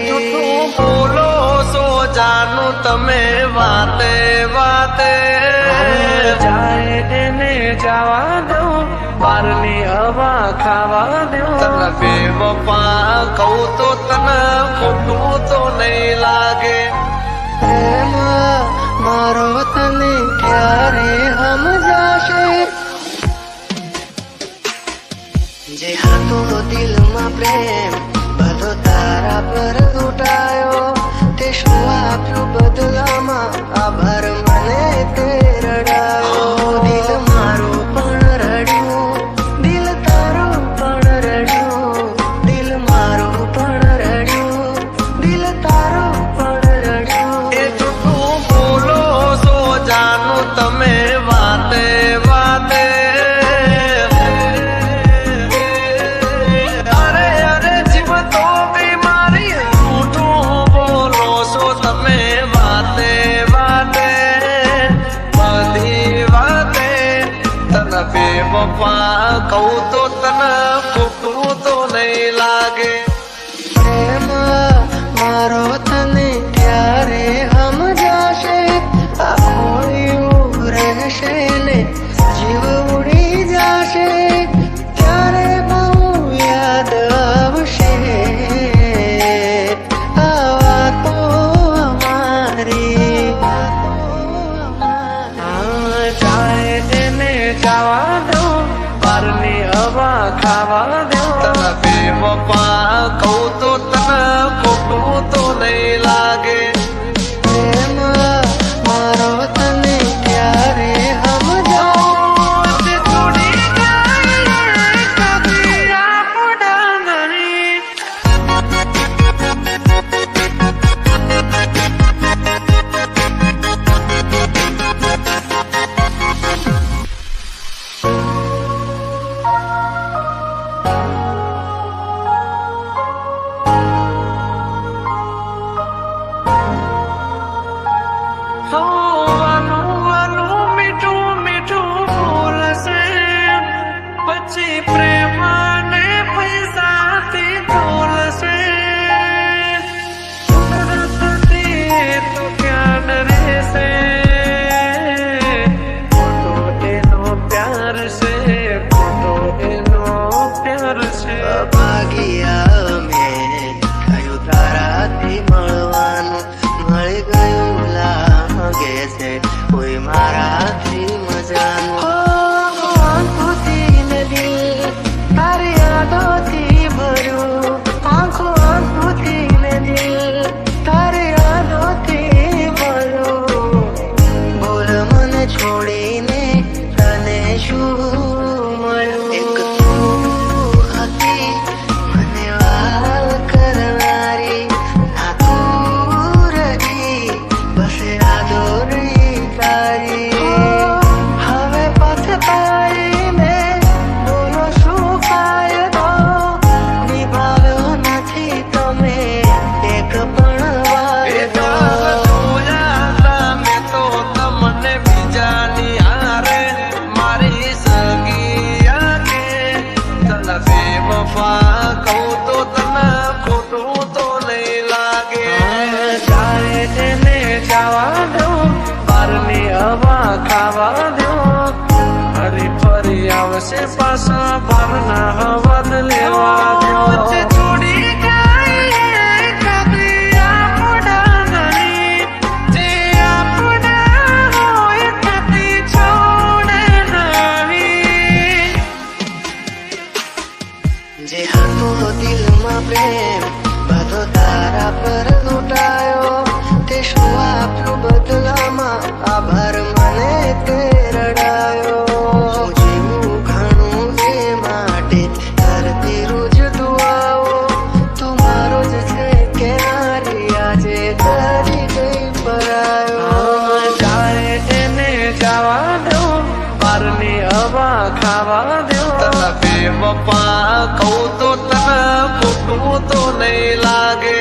જૂઠું બોલો સો જાનું તમે વાતે વાતે જાય એને જવા દો બારની હવા ખાવા દો તને બેવફા કહું તો તને ખોટું તો નહીં લાગે પ્રેમ મારો તને ક્યારે સમજાશે જે હતો દિલમાં પ્રેમ બધો તારા પર લૂંટાયો તે શું આપ્યું બદલામાં આભાર મને તે રડાયો દિલ મારું પણ રડ્યું દિલ તારું પણ રડ્યું દિલ મારું પણ રડ્યું દિલ તારું પણ રડ્યું એ જૂઠું બોલો સો જાનું તમે વાતે વાતે અરે અરે જીવ તો બીમારી જૂઠું બોલો છો તમે વાતે વાતે બધી વાતે તને બેવફા કહું તો તને ખોટું તો નહીં લાગે પ્રેમ મારો તને ક્યારે સમજાશે આ ખોયું રહેશે ને જીવ ઉડી જશે ત્યારે બહુ યાદ આવશે આ વાતો અમારી જાય એને જવા દો બારની હવા ખાવા દો તને બેવફા કહું તો તને ખોટું તો નહીં લાગે પ્રેમ મારો તને ક્યારે સમજાશે છોડી જાય કદી આપણા નહીં વાલું મીઠું મીઠું બોલશે પછી પ્રેમ ને પૈસાથી તોલશે કુદરતથી તો ક્યાં રહેશે ખોટો એનો પ્યાર છે ખોટો એનો પ્યાર છે ભાગ્યા મેં કયું તારાથી મળવાનું મળી ગયું લાગે છે કોઈ મારાથી મજાનું આંખોથી ને દિલ તારી યાદોથી ભર્યું આંખોથી ને દિલ તારી યાદોથી ભર્યું બોલ મને છોડીને તને શું મળ્યું એક તું હતી મને વાલ કરનારી આ તું રહી બસ યાદોની તારી હવે પછતાઈને બોલો શું ફાયદો નિભાવ્યો નથી તમે એક પણ વાયદો મેં તો તમને બીજાની હારે મારી સગી કે તને બેવફા કહું તો તને ખોટું તો નહીં લાગે જાય એને જવા દો બારની હવા ખાવા દો ફરી ફરી આવશે પાછા બારના હવા લેવા દો છોડી જાય કદી આપણા નહીં જે આપણા હોય કદી છોડે નહીં જે હતો દિલમાં પ્રેમ બધો તારા પર લૂંટાયો તે શું આપ્યું બદલામાં આભાર મને તે રડાયો હું જીવું ઘણું એ માટે કરતી રોજ દુઆઓ તું મારો જ છે કે નારી આજે કરી ગઈ પરાયો જાય એને જવા દો બારની હવા ખાવા દો તને બેવફા કહું તો તને ખોટું તો નહીં લાગે